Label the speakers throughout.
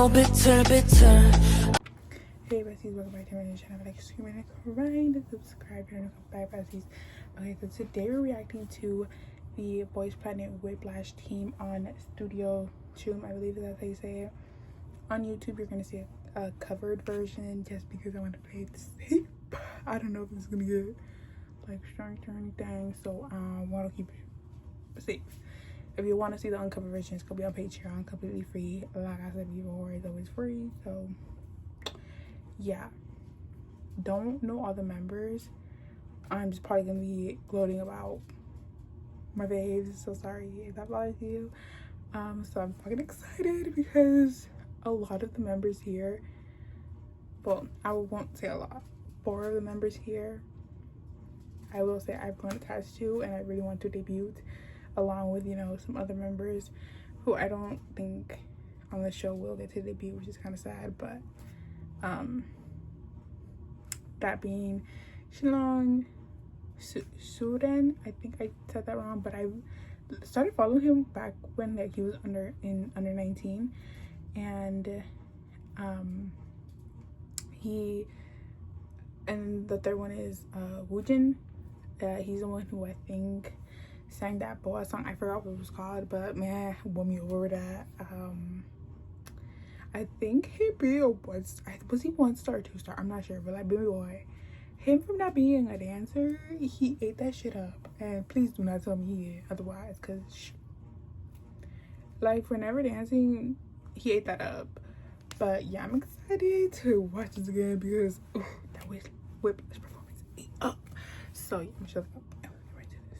Speaker 1: so bitter, bitter.
Speaker 2: Hey besties, welcome back to my channel. Like, screaming and crying to subscribe here and come back, besties. Okay, so today we're reacting to the Boys Planet Whiplash team on Studio CHOOM, I believe that's how you say it. On YouTube, you're gonna see a covered version just because I want to play it safe. I don't know if it's gonna get like strength or anything, so I want to keep it safe. If you want to see the uncovered version, it's gonna be on Patreon, completely free. Like I said before, it's always free. So yeah, don't know all the members. I'm just probably gonna be gloating about my faves, so sorry if that bothers you. So I'm fucking excited because a lot of the members here, well, I won't say a lot, 4 of the members here I will say I've grown attached to, and I really want to debut along with, you know, some other members who I don't think on the show will get to debut, which is kind of sad. But that being Shillong Suren, I think I said that wrong, but I started following him back when like he was under 19, and he, and the third one is Woojin. He's the one who I think sang that boy song. I forgot what it was called, but man, won me over with that. I think he'd be a was he 1-star or 2-star? I'm not sure, but like baby boy, him from not being a dancer, he ate that shit up. And please do not tell me he did otherwise, because like for never dancing, he ate that up. But yeah, I'm excited to watch this again because that Whiplash performance ate up. So yeah, I'm sure right to this.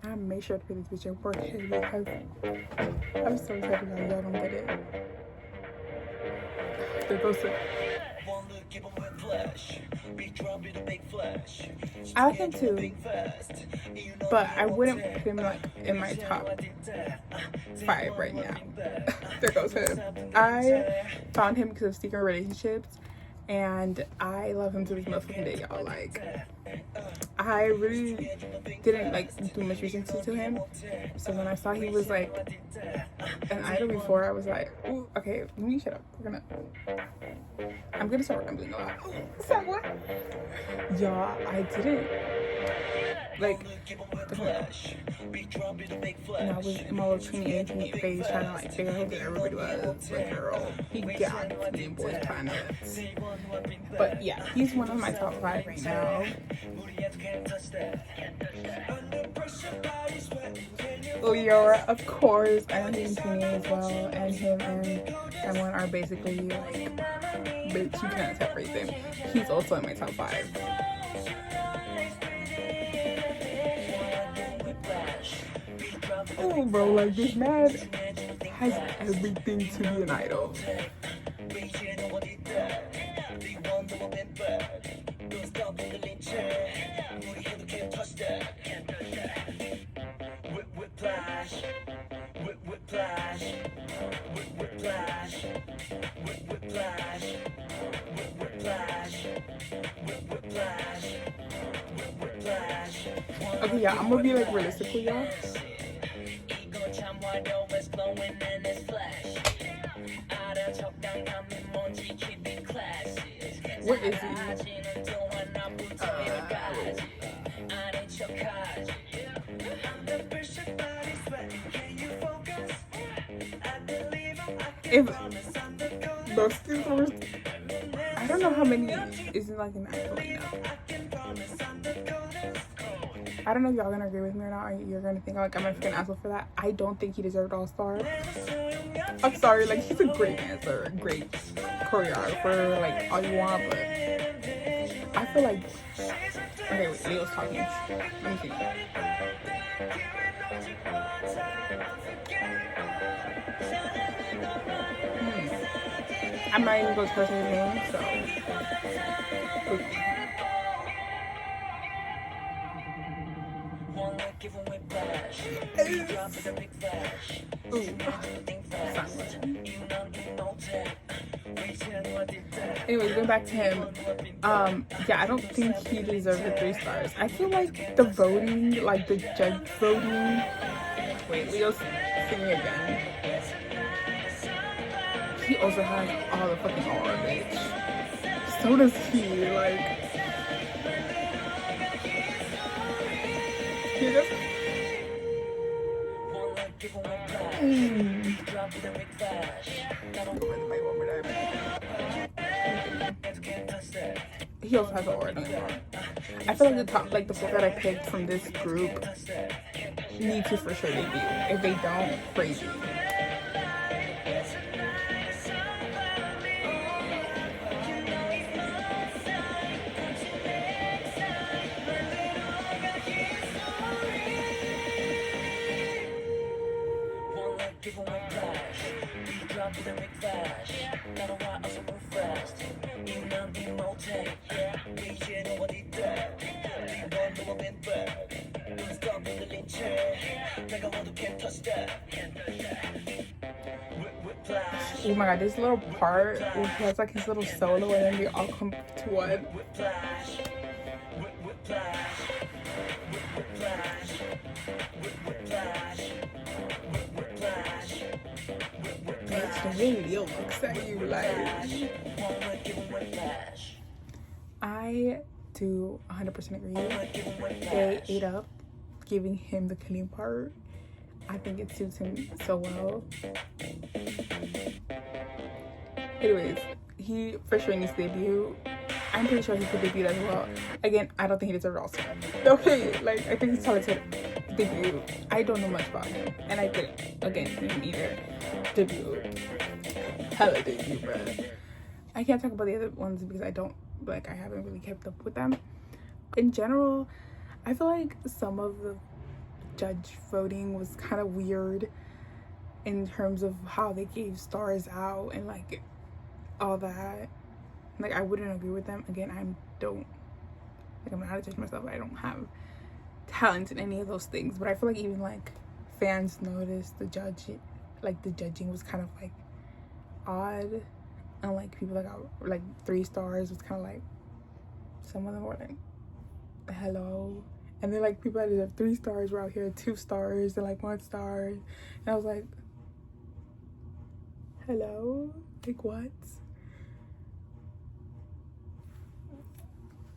Speaker 2: I made sure to put this picture for him because I'm so excited that y'all don't get it. There goes it. I like him too, but I wouldn't put him like in my top 5 right now. There goes him. I found him because of Secret Relationships, and I love him to this motherfucking day, y'all. Like, I really didn't like do much research to him, so when I saw he was like an idol before, I was like, ooh, okay, let me shut up. I'm gonna start rambling a lot. So what? Y'all, I didn't like, and I was in my little 28 phase trying to like figure out who everybody was. Like, girl, he got me in Boys Planet. But yeah, he's one of my top 5 right now. Leora, of course, and Anthony as well, and him and someone are basically like, but you cannot separate them. He's also in my top 5. Oh, bro, like this man has everything to be an idol. Okay, yeah, I'm gonna be like realistic with y'all. Where is he? If those two were, I don't know how many isn't like an idol right now. I don't know if y'all gonna agree with me or not, or you're gonna think like I'm a freaking asshole for that. I don't think he deserved All-Star. I'm sorry, like he's a great dancer, great choreographer, like all you want, but I feel like, okay, wait, Leo's talking. Let me see. I'm not even going to curse his name, so. Anyways, going back to him, yeah, I don't think he deserved the 3 stars. I feel like the voting, like the judge voting, wait, Leo's singing again. he also has all the fucking aura, bitch. So does he. Like, he does. He also has an aura. I feel like the top, like the four that I picked from this group need to for sure debut. If they don't, crazy. Oh my god, this little part where he has like his little solo and then they all come to one. Bitch, the video looks at you like. I do 100% agree. They ate up giving him the clean part. I think it suits him so well. Anyways, he for sure needs to debut. I'm pretty sure he could debut as well. Again, I don't think he deserves All-Star. Okay, like, I think he's talented debut. I don't know much about him. And I didn't, again, didn't either debut. Hella debut, bro. I can't talk about the other ones because I don't, like, I haven't really kept up with them. In general, I feel like some of the judge voting was kind of weird in terms of how they gave stars out and, like, all that. Like, I wouldn't agree with them. Again, I'm not how to judge myself. I don't have talent in any of those things. But I feel like even, like, fans noticed the judging was kind of, like, odd. And, like, people that got, like, 3 stars was kind of, like, some of them were, like, hello. And then, like, people that have 3 stars were out here 2 stars and, like, 1 star. And I was like, hello? Like, what?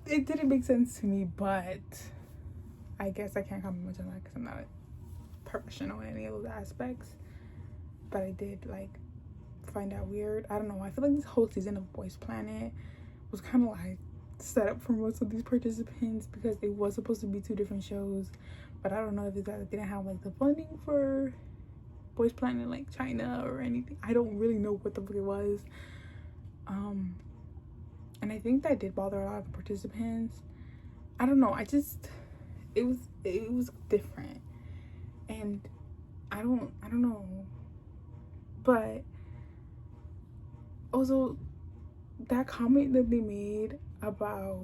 Speaker 2: It didn't make sense to me, but I guess I can't comment much on that because I'm not a professional in any of those aspects. But I did, like, find out weird. I don't know. I feel like this whole season of Boys Planet was kind of, like, set up for most of these participants because it was supposed to be 2 different shows. But I don't know if it's that they didn't have, like, the funding for Boys Planet, like, China or anything. I don't really know what the fuck it was. And I think that did bother a lot of the participants. I don't know. It was different. And I don't know. But also that comment that they made about,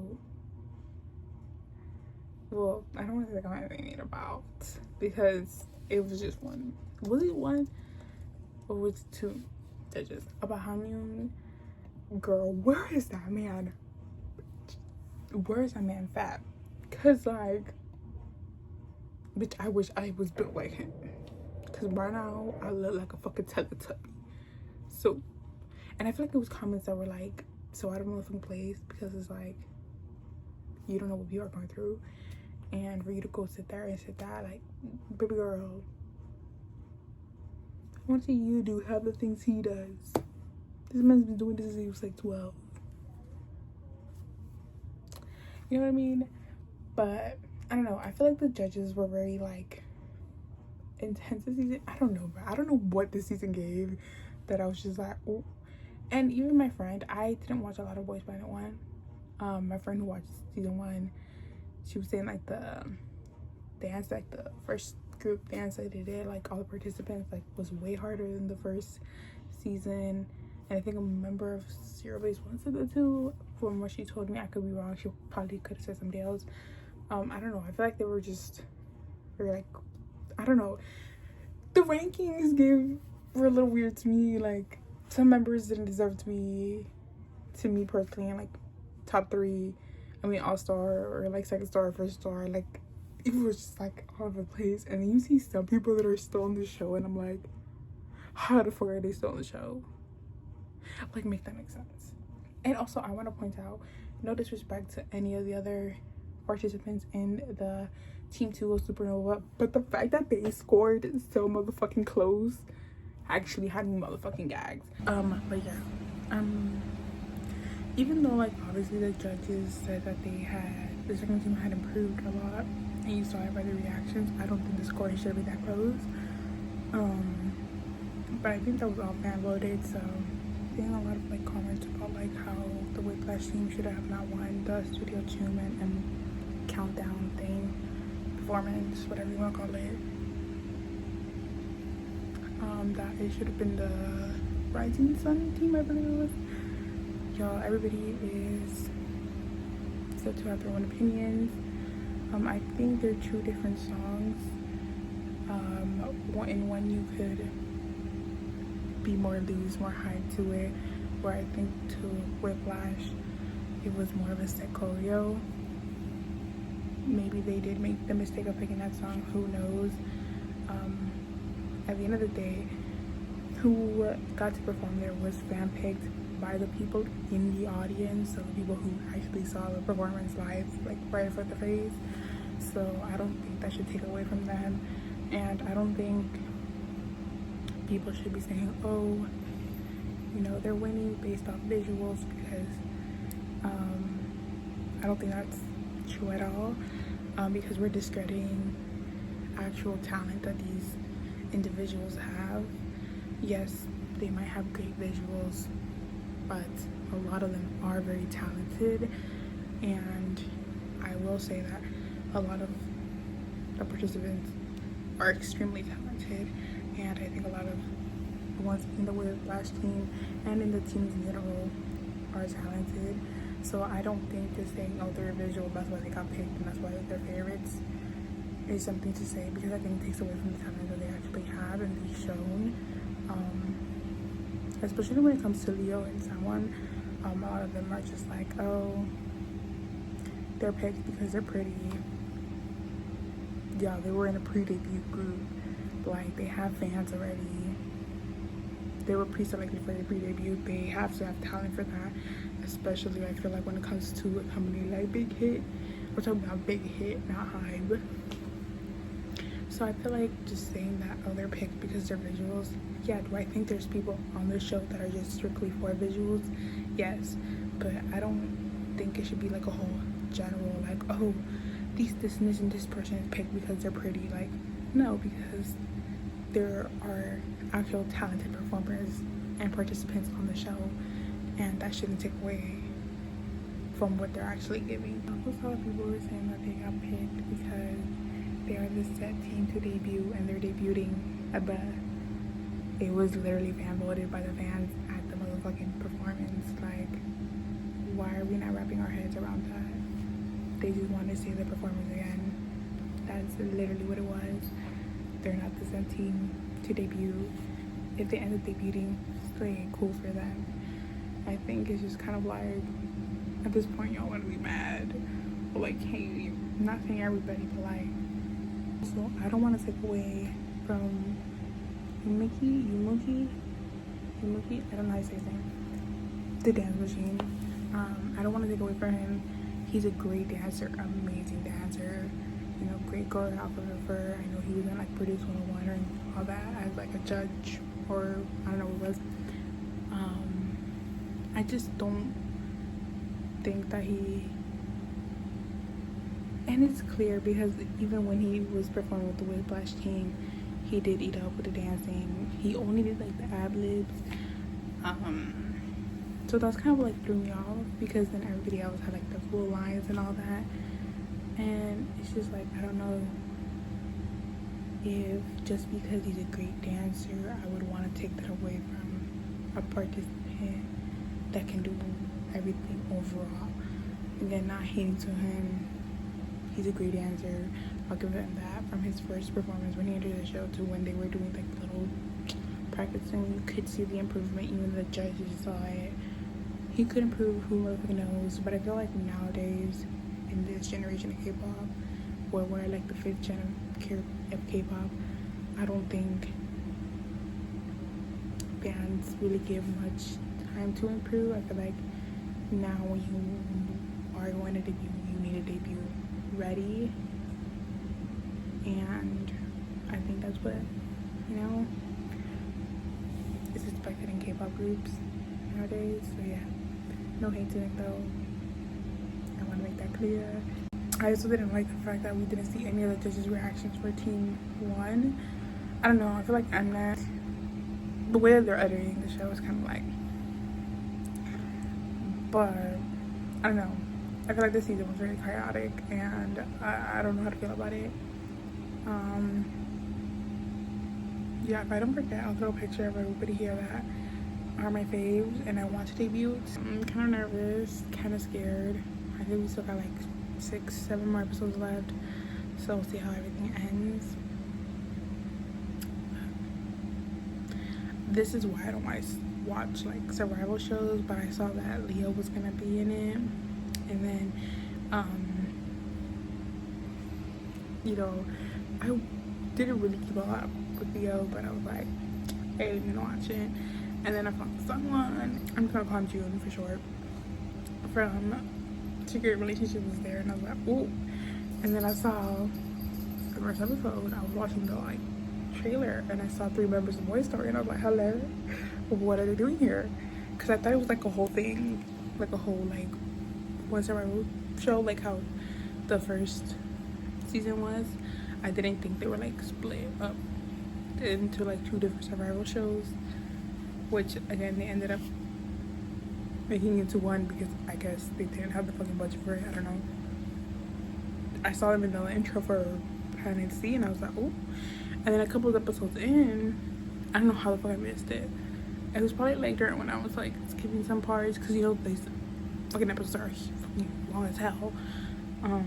Speaker 2: well, I don't want to say the comment they made about because it was just one. Was it one? Or was it 2 judges? About Hamyoon. Girl, where is that man? Where is that man fat? Cause, like, bitch, I wish I was built like him. Cause right now I look like a fucking Teletubby. So, and I feel like it was comments that were like so out of my fucking place because it's like you don't know what people are going through, and for you to go sit there and sit that, like, baby girl, I want to see you do half the things he does. This man's been doing this since he was like 12. You know what I mean? But I don't know. I feel like the judges were very, like, intense this season. I don't know, bro. I don't know what this season gave that I was just like, oh. And even my friend, I didn't watch a lot of Boys Planet 1. My friend who watched season 1, she was saying, like, the dance, like, the first group dance that they did, like, all the participants, like, was way harder than the first season. And I think a member of Zero Base One said that too. From what she told me, I could be wrong. She probably could have said something else. I don't know. I feel like they were like, I don't know. The rankings were a little weird to me. Like, some members didn't deserve to me personally, in, like, top 3. I mean, all-star or, like, second star or first star. Like, it was just, like, all over the place. And then you see some people that are still on the show, and I'm like, how the fuck are they still on the show? Like, make that make sense. And also, I want to point out, no disrespect to any of the other participants in the Team 2 of Supernova, but the fact that they scored so motherfucking close actually had me motherfucking gags. But yeah, even though, like, obviously the judges said that the second team had improved a lot, and you saw it by the reactions, I don't think the score should be that close. But I think that was all fan voted, so seeing a lot of like comments about like how the Whiplash team should have not won the studio CHOOM and countdown thing, performance, whatever you want to call it. That it should have been the Rising Sun team, I believe it was. Y'all, everybody is said to have their own opinions. I think they're two different songs. In one you could be more loose, more hyped to it, where I think to Whiplash it was more of a set choreo. Maybe they did make the mistake of picking that song, who knows. At the end of the day, who got to perform there was fan picked by the people in the audience, so the people who actually saw the performance live, like right for the face. So I don't think that should take away from them, and I don't think people should be saying, oh, you know, they're winning based off visuals, because I don't think that's true at all, because we're discrediting actual talent that these individuals have. Yes, they might have great visuals, but a lot of them are very talented, and I will say that a lot of the participants are extremely talented, and I think a lot of the ones in the Whiplash team and in the teams in general are talented. So I don't think just saying, oh, they're visual, that's why they got picked and that's why they're favorites, is something to say, because I think it takes away from the talent that they actually have and be shown. Especially when it comes to Leo and someone, a lot of them are just like, oh, they're picked because they're pretty. Yeah, they were in a pre-debut group, like they have fans already, they were pre-selected for the pre-debut, they have to have talent for that. Especially I feel like when it comes to a company like Big Hit, we're talking about Big Hit, not Hybe. So I feel like just saying that, oh, they're picked because they're visuals, yeah. Do I think there's people on the show that are just strictly for visuals? Yes, but I don't think it should be like a whole general, like, oh, this and this person is picked because they're pretty. Like, no, because there are actual talented performers and participants on the show, and that shouldn't take away from what they're actually giving. Also, a lot of people were saying that they got picked because they are the set team to debut and they're debuting at the, it was literally fan voted by the fans at the motherfucking performance. Like, why are we not wrapping our heads around that? They just want to see the performance again. That's literally what it was. They're not the set team to debut. If they end up debuting, it's cool for them. I think it's just kind of like, at this point, y'all want to be mad. But like, hey, I'm not saying everybody, but like, so I don't want to take away from Yumuki, I don't know how to say his name, the dance machine. I don't want to take away from him. He's a great dancer, amazing dancer, you know, great choreographer. I know he was in like Produce 101 or all that as like a judge, or I don't know what it was. I just don't think that he, and it's clear because even when he was performing with the Whiplash team, he did eat up with the dancing. He only did like the ad-libs. So that's kind of like threw me off, because then everybody else had like the full lines and all that. And it's just like, I don't know if just because he's a great dancer, I would want to take that away from a participant that can do everything overall. Again, not hating to him, he's a great dancer. I'll give him that. From his first performance when he entered the show to when they were doing like little practicing, you could see the improvement. Even the judges saw it. He could improve, who motherfucking knows. But I feel like nowadays, in this generation of K-pop, where we're like the 5th gen of K-pop, I don't think bands really give much time to improve. I feel like now when you are going to debut, you need a debut ready, and I think that's what, you know, is expected in K-pop groups nowadays. So yeah, no hate to it though, I want to make that clear. I also didn't like the fact that we didn't see any of the judges' reactions for Team 1. I don't know, I feel like Mnet, the way that they're editing the show is kind of like, but I don't know, I feel like this season was very chaotic, and I don't know how to feel about it. Yeah, if I don't forget, I'll throw a picture of everybody here that are my faves and I want to debut. I'm kind of nervous, kind of scared. I think we still got like 6-7 more episodes left, so we'll see how everything ends. This is why I don't watch like survival shows, but I saw that Leo was gonna be in it, and then you know, I didn't really keep up with Leo, but I was like, hey, let me watch it. And then I found someone, I'm just gonna call him June for short, from Secret Relationship was there, and I was like, ooh. And then I saw the first episode. I was watching the like trailer, and I saw 3 members of Boy Story, and I was like, hello, what are they doing here? Because I thought it was like a whole thing, like a whole like one survival show, like how the first season was. I didn't think they were like split up into like 2 different survival shows, which again they ended up making into one because I guess they didn't have the fucking budget for it. I don't know. I saw them in the intro for Planet C, and I was like, oh. And then a couple of episodes in, I don't know how the fuck I missed it. It was probably like during when I was like skipping some parts, because you know these fucking episodes are fucking long as hell. I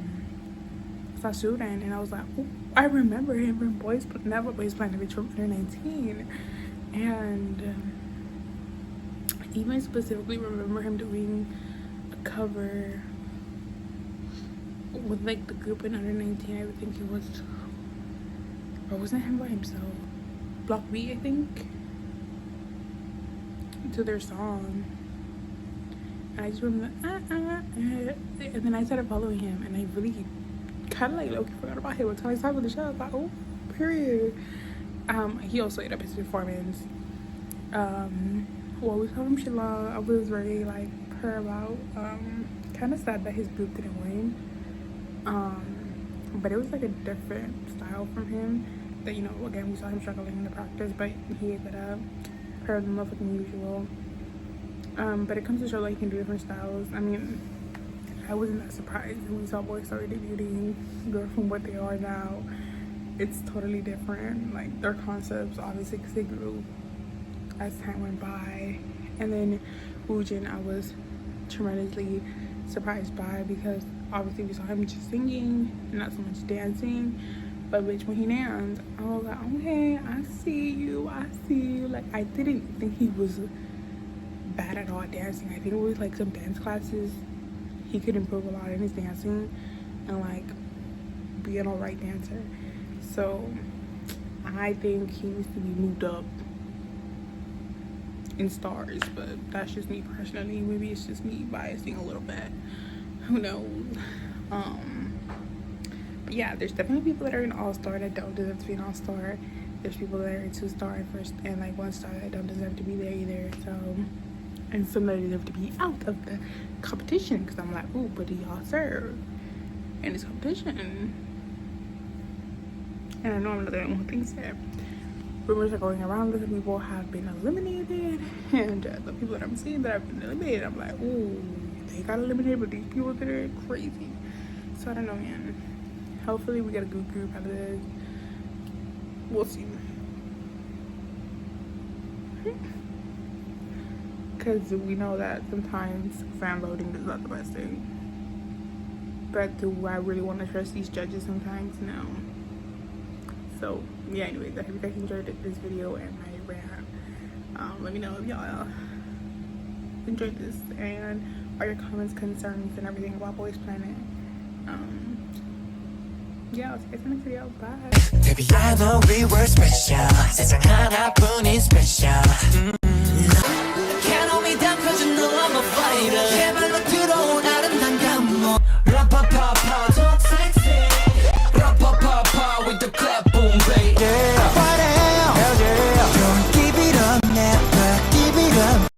Speaker 2: saw Sudan, and I was like, oh, I remember him from Never Boys Planet Bitch from under 19, and even specifically remember him doing a cover with like the group in under 19. I would think it was, or wasn't him by himself? Block B, I think, to their song. And I just remember, and then I started following him, and I really kind of like low-key forgot about him until I saw him in the show. I was like, oh, period. He also ate up his performance. Well, we called him Shalom. I was very like her about kind of sad that his group didn't win. But it was like a different style from him that, you know, again, we saw him struggling in the practice, but he ate it up per the motherfucking usual. But it comes to show like he can do different styles. I mean, I wasn't that surprised when we saw Boy Story debuting from what they are now. It's totally different, like their concepts, obviously, because they grew as time went by. And then Woojin, I was tremendously surprised by, because obviously we saw him just singing, not so much dancing, but bitch, when he danced, I was like, okay, I see you. Like, I didn't think he was bad at all at dancing. I think it was like some dance classes he could improve a lot in his dancing and like be an alright dancer. So I think he needs to be moved up in stars, but that's just me personally. Maybe it's just me biasing a little bit, who knows. But yeah, there's definitely people that are in all-star that don't deserve to be an all-star. There's people that are in 2-star and first and like 1-star that don't deserve to be there either. So, and some that deserve to be out of the competition, because I'm like, ooh, but do y'all serve in this competition? And I know I'm not the only one who thinks that. Rumors are going around that people have been eliminated, and the people that I'm seeing that have been eliminated, I'm like, ooh, they got eliminated, but these people that are crazy. So I don't know, man. Hopefully we get a good group out of this. We'll see. Because we know that sometimes fan voting is not the best thing. But do I really want to trust these judges sometimes? No. So yeah, anyways, I hope you guys enjoyed this video and my rant. Let me know if y'all enjoyed this, and are your comments, concerns, and everything about Boys Planet. Yeah, I'll see you guys in the next video. Bye. Baby, I know we were special. 세상 하나뿐인 special.